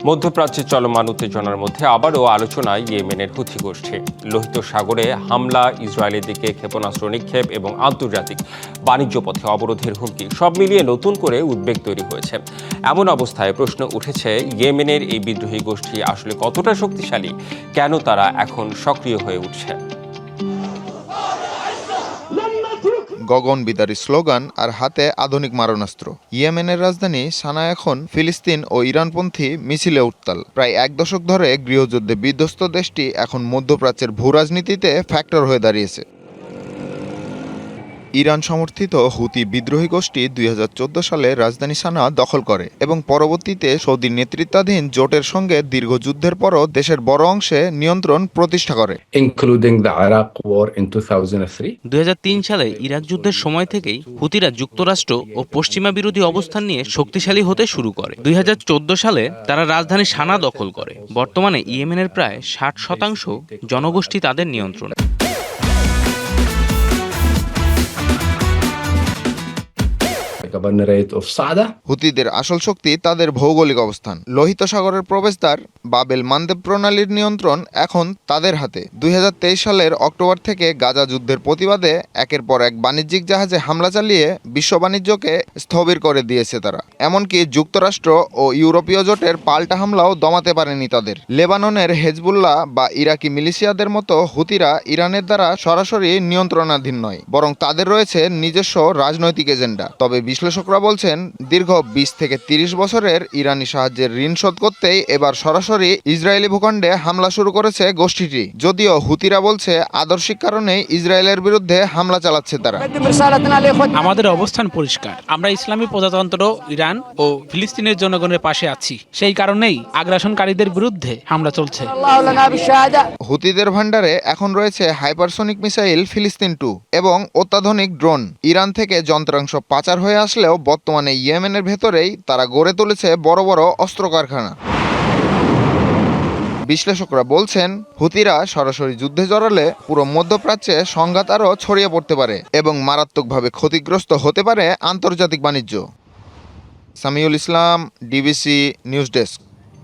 মধ্যপ্রাচ্যে চলমান উত্তেজনার মধ্যে আবারও আলোচনায় ইয়েমেনের হুথি গোষ্ঠী। লোহিত সাগরে হামলা, ইসরায়েলের দিকে ক্ষেপণাস্ত্র নিক্ষেপ এবং আন্তর্জাতিক বাণিজ্য পথে অবরোধের হুমকি সব মিলিয়ে নতুন করে উদ্বেগ তৈরি হয়েছে। এমন অবস্থায় প্রশ্ন উঠেছে, ইয়েমেনের এই বিদ্রোহী গোষ্ঠী আসলে কতটা শক্তিশালী, কেন তারা এখন সক্রিয় হয়ে উঠছে? গগনবিদারী স্লোগান আর হাতে আধুনিক মারণাস্ত্র। ইয়েমেনের রাজধানী সানা এখন ফিলিস্তিন ও ইরানপন্থী মিছিলে উত্তাল। প্রায় এক দশক ধরে গৃহযুদ্ধে বিধ্বস্ত দেশটি এখন মধ্যপ্রাচ্যের ভূরাজনীতিতে ফ্যাক্টর হয়ে দাঁড়িয়েছে। ইরান সমর্থিত হুতি বিদ্রোহী গোষ্ঠী 2014 সালে রাজধানী সানা দখল করে এবং পরবর্তীতে সৌদি নেতৃত্বাধীন জোটের সঙ্গে দীর্ঘ যুদ্ধের পরও দেশের বড় অংশে নিয়ন্ত্রণ প্রতিষ্ঠা করে। including the Iraq war in 2003. 2003 সালে ইরাক যুদ্ধের সময় থেকেই হুতিরা যুক্তরাষ্ট্র ও পশ্চিমা বিরোধী অবস্থান নিয়ে শক্তিশালী হতে শুরু করে। 2014 সালে তারা রাজধানী সানা দখল করে। বর্তমানে ইয়েমেনের প্রায় 60% জনগোষ্ঠী তাদের নিয়ন্ত্রণে। Governorate of Saada. হুতিদের আসল শক্তি তাদের ভৌগোলিক অবস্থান। লোহিত সাগরের প্রবেশদ্বার বাবেল মানদেব প্রণালীর নিয়ন্ত্রণ এখন তাদের হাতে। 2023 সালের অক্টোবর থেকে গাজা যুদ্ধের প্রতিবাদে একের পর এক বাণিজ্যিক জাহাজে হামলা চালিয়ে বিশ্ব বাণিজ্যকে স্থবির করে দিয়েছে তারা। এমনকি যুক্তরাষ্ট্র ও ইউরোপীয় জোটের পাল্টা হামলাও দমাতে পারেনি তাদের। লেবাননের হেজবুল্লাহ বা ইরাকি মিলিশিয়াদের মতো হুতিরা ইরানের দ্বারা সরাসরি নিয়ন্ত্রণাধীন নয়, বরং তাদের রয়েছে নিজস্ব রাজনৈতিক এজেন্ডা। তবে বিশ্লেষকরা বলছেন, দীর্ঘ 20 থেকে 30 বছরের ইরানি সাহায্যের ঋণ শোধ করতেই এবার সরাসরি ইসরায়েলি ভূখণ্ডে হামলা শুরু করেছে গোষ্ঠীটি। যদিও হুতিরা বলছে আদর্শিক কারণেই ইসরায়েলের বিরুদ্ধে হামলা চালাচ্ছে তারা। আমাদের অবস্থান পরিষ্কার। আমরা ইসলামী প্রজাতন্ত্র ইরান ও ফিলিস্তিনের জনগণের পাশে আছি। সেই কারণেই আগ্রাসনকারীদের বিরুদ্ধে হামলা চলছে। হুতিদের ভান্ডারে এখন রয়েছে হাইপারসোনিক মিসাইল ফিলিস্তিন 2 এবং অত্যাধুনিক ড্রোন। ইরান থেকে যন্ত্রাংশ পাচার হয়ে আসলেও বর্তমানে ইয়েমেনের ভেতরেই তারা গড়ে তুলেছে বড় বড় অস্ত্র কারখানা। বিশ্লেষকরা বলছেন, হুতিরা সরাসরি যুদ্ধে জড়ালে পুরো মধ্যপ্রাচ্যে সংঘাত আরও ছড়িয়ে পড়তে পারে এবং মারাত্মকভাবে ক্ষতিগ্রস্ত হতে পারে আন্তর্জাতিক বাণিজ্য। সামিউল ইসলাম, ডিবিসি নিউজ ডেস্ক।